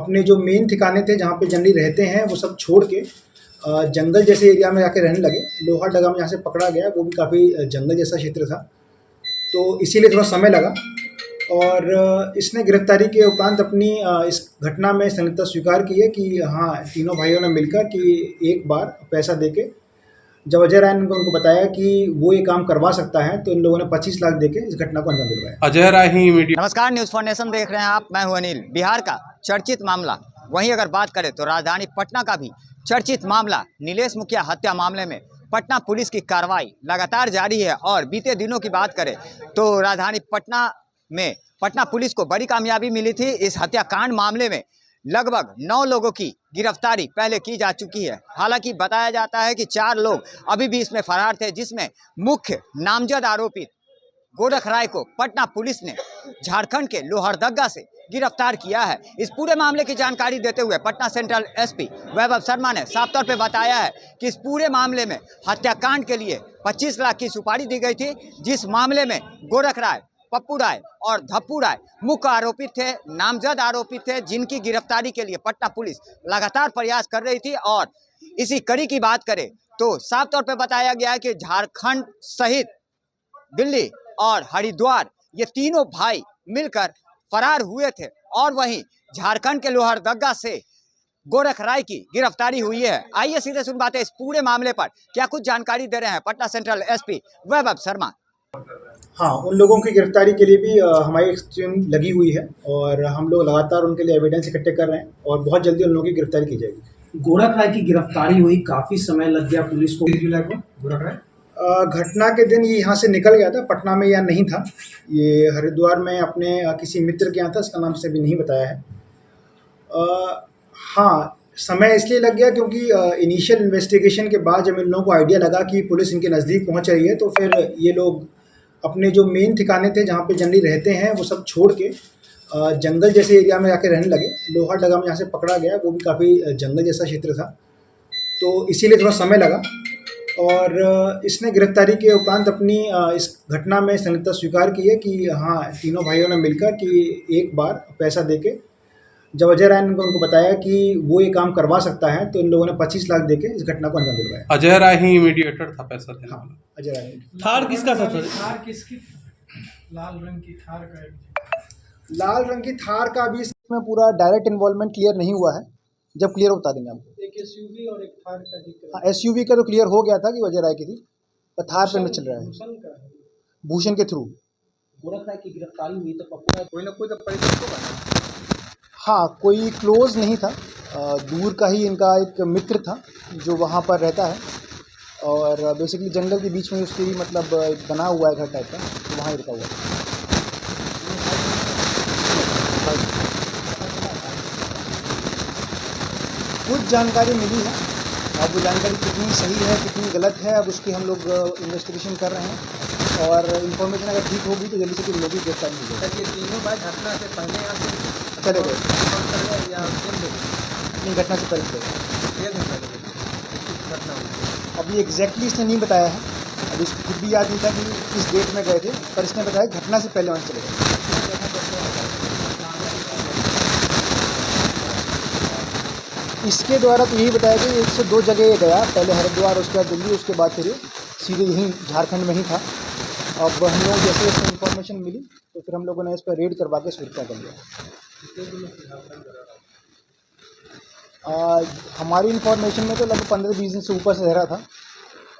अपने जो मेन ठिकाने थे जहाँ पे जनरली रहते हैं वो सब छोड़ के जंगल जैसे एरिया में जाके रहने लगे। लोहारडगा में जहाँ से पकड़ा गया वो भी काफ़ी जंगल जैसा क्षेत्र था, तो इसीलिए थोड़ा समय लगा। और इसने गिरफ्तारी के उपरांत अपनी इस घटना में संलिप्तता स्वीकार की है कि हाँ, तीनों भाइयों ने मिलकर कि एक बार पैसा देके जब अजय राय ने उनको बताया कि वो ये काम करवा सकता है, तो इन लोगों ने 25 लाख देके इस घटना को अंजाम दिलवाया। अजय राय ही मीडिया। नमस्कार, न्यूज़ फॉर नेशन देख रहे हैं आप। मैं हूं अनिल। बिहार का चर्चित मामला, वहीं अगर बात करें तो राजधानी पटना का भी चर्चित मामला नीलेश मुखिया हत्या मामले में पटना पुलिस की कार्रवाई लगातार जारी है। और बीते दिनों की बात करें तो राजधानी पटना में पटना पुलिस को बड़ी कामयाबी मिली थी। इस हत्याकांड मामले में लगभग 9 लोगों की गिरफ्तारी पहले की जा चुकी है। हालांकि बताया जाता है कि 4 लोग अभी भी इसमें फरार थे, जिसमें मुख्य नामजद आरोपी गोरख राय को पटना पुलिस ने झारखंड के लोहरदगा से गिरफ्तार किया है। इस पूरे मामले की जानकारी देते हुए पटना सेंट्रल एसपी वैभव शर्मा ने साफ तौर पे बताया है कि इस पूरे मामले में हत्याकांड के लिए 25 लाख की सुपारी दी गई थी, जिस मामले में गोरख राय, पप्पू राय और धप्पू राय मुख्य आरोपी थे, नामजद आरोपी थे, जिनकी गिरफ्तारी के लिए पटना पुलिस लगातार प्रयास कर रही थी। और इसी कड़ी की बात करें तो साफ तौर पे बताया गया है कि झारखंड सहित दिल्ली और हरिद्वार ये तीनों भाई मिलकर फरार हुए थे। और वहीं झारखंड के लोहरदगा से गोरख राय की गिरफ्तारी हुई है। आइए सीधे सुन बातें इस पूरे मामले पर क्या कुछ जानकारी दे रहे हैं पटना सेंट्रल एसपी वैभव शर्मा। हाँ, उन लोगों की गिरफ्तारी के लिए भी हमारी टीम लगी हुई है और हम लोग लगातार उनके लिए एविडेंस इकट्ठे कर रहे हैं और बहुत जल्दी उन लोगों की गिरफ्तारी की जाएगी। गोरख राय की गिरफ्तारी हुई, काफी समय लग गया पुलिस को। गोरख राय घटना के दिन ये यहाँ से निकल गया था, पटना में या नहीं था, ये हरिद्वार में अपने किसी मित्र के यहाँ था, इसका नाम से भी नहीं बताया है। हाँ, समय इसलिए लग गया क्योंकि इनिशियल इन्वेस्टिगेशन के बाद जब इन लोगों को आइडिया लगा कि पुलिस इनके नज़दीक पहुँच रही है, तो फिर ये लोग अपने जो मेन ठिकाने थे जहाँ पे जनरली रहते हैं वो सब छोड़ के जंगल जैसे एरिया में जाके रहने लगे। लोहारडगा में जहाँ से पकड़ा गया वो भी काफ़ी जंगल जैसा क्षेत्र था, तो इसीलिए थोड़ा समय लगा। और इसने गिरफ्तारी के उपरांत अपनी इस घटना में संलिप्तता स्वीकार की है कि हाँ, तीनों भाइयों ने मिलकर कि एक बार पैसा देके जब अजय राय ने उनको बताया कि वो ये काम करवा सकता है, तो इन लोगों ने 25 लाख देके इस घटना को अंजाम दिलवाया। अजय राय ही मीडिएटर था पैसा देने वाला। अजय राय। थार किसका था? थार किसकी? लाल रंग की थार का। लाल रंग की थार का भी इसमें पूरा डायरेक्ट इन्वॉल्वमेंट क्लियर नहीं हुआ है, जब क्लियर बता देंगे आपको। एक एसयूवी और एक थार का जिक्र। हाँ, एसयूवी का तो क्लियर हो गया था कि अजय राय की थी, पर थार पे में चल रहा है भूषण का है। भूषण के थ्रू। गोरख राय की गिरफ्तारी हुई तो पप्पू राय कोई ना कोई तो परिचित होगा। हाँ, कोई क्लोज नहीं था, दूर का ही इनका एक मित्र था जो वहाँ पर रहता है और बेसिकली जंगल के बीच में उसकी मतलब एक बना हुआ है घर टाइप का, तो वहाँ ही रुका हुआ है। कुछ जानकारी मिली है, अब वो जानकारी कितनी सही है कितनी गलत है, अब उसकी हम लोग इन्वेस्टिगेशन कर रहे हैं और इन्फॉर्मेशन अगर ठीक होगी तो जल्दी से जल्दी लोग गिरफ्तार मिल जाएगी। ये तीनों भाई घटना से पहले यहाँ से चले गए या नहीं, घटना से पहले चले गए। घटना हुई अभी एग्जैक्टली इसने नहीं बताया है, अभी इसको खुद भी याद नहीं था कि किस डेट में गए थे, पर इसने बताया घटना से पहले वहाँ चले गए। इसके द्वारा तो यही बताया कि 1 से 2 जगह ये गया, पहले हरिद्वार, उसके बाद दिल्ली, उसके बाद फिर सीधे यहीं झारखंड में ही था। अब हम लोग जैसे जैसे इन्फॉर्मेशन मिली तो फिर हम लोगों ने इस पर रेड करवा के सुरक्षा कर लिया। हमारी इन्फॉर्मेशन में तो लगभग 15-20 दिन से ऊपर से रह रहा था,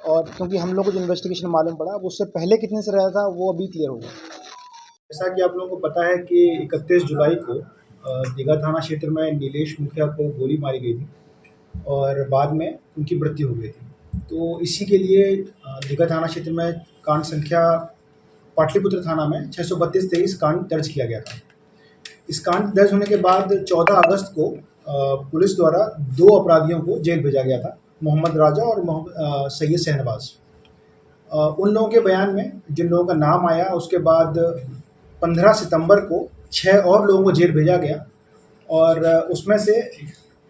और क्योंकि हम लोग को जो इन्वेस्टिगेशन मालूम पड़ा, अब उससे पहले कितने से रहा था वो अभी क्लियर होगा। जैसा कि आप लोगों को पता है कि 31 जुलाई को दीघा थाना क्षेत्र में नीलेश मुखिया को गोली मारी गई थी और बाद में उनकी मृत्यु हो गई थी। तो इसी के लिए दीघा थाना क्षेत्र में कांड संख्या पाटलिपुत्र थाना में 632-23 कांड दर्ज किया गया था। इस कांड दर्ज होने के बाद 14 अगस्त को पुलिस द्वारा 2 अपराधियों को जेल भेजा गया था, मोहम्मद राजा और सैयद शहनवाज। उन लोगों के बयान में जिन लोगों का नाम आया, उसके बाद 15 सितंबर को 6 और लोगों को जेल भेजा गया और उसमें से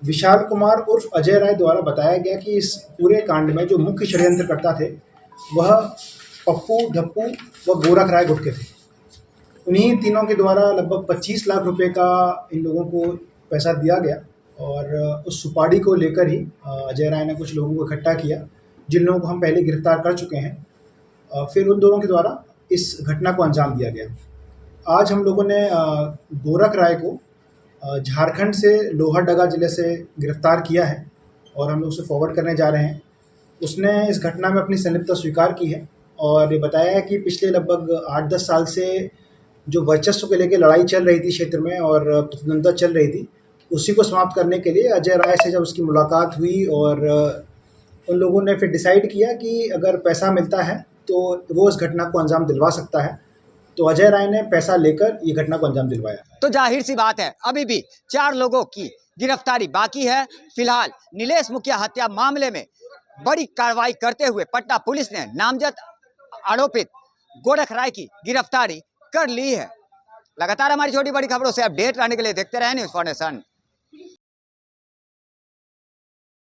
विशाल कुमार उर्फ अजय राय द्वारा बताया गया कि इस पूरे कांड में जो मुख्य षड्यंत्रकर्ता थे वह पप्पू, धप्पू व गोरख राय गुटके थे। उन्हीं तीनों के द्वारा लगभग 25 लाख रुपए का इन लोगों को पैसा दिया गया और उस सुपारी को लेकर ही अजय राय ने कुछ लोगों को इकट्ठा किया, जिन लोगों को हम पहले गिरफ्तार कर चुके हैं। फिर उन दोनों के द्वारा इस घटना को अंजाम दिया गया। आज हम लोगों ने गोरख राय को झारखंड से लोहरदगा ज़िले से गिरफ्तार किया है और हम लोग उसे फॉरवर्ड करने जा रहे हैं। उसने इस घटना में अपनी संलिप्तता स्वीकार की है और ये बताया है कि पिछले लगभग 8-10 साल से जो वर्चस्व को लेकर लड़ाई चल रही थी क्षेत्र में और प्रतिद्वंद्विता चल रही थी, उसी को समाप्त करने के लिए अजय राय से जब उसकी मुलाकात हुई और उन लोगों ने फिर डिसाइड किया कि अगर पैसा मिलता है तो वो इस घटना को अंजाम दिलवा सकता है। तो अजय राय ने पैसा लेकर ये घटना को अंजाम दिलवाया। तो जाहिर सी बात है अभी भी 4 लोगों की गिरफ्तारी बाकी है। फिलहाल नीलेश मुखिया हत्या मामले में बड़ी कार्रवाई करते हुए पटना पुलिस ने नामजद आरोपित गोरख राय की गिरफ्तारी कर ली है। लगातार हमारी छोटी बड़ी खबरों से अपडेट रहने के लिए देखते रहें न्यूज़ फॉर नेशन।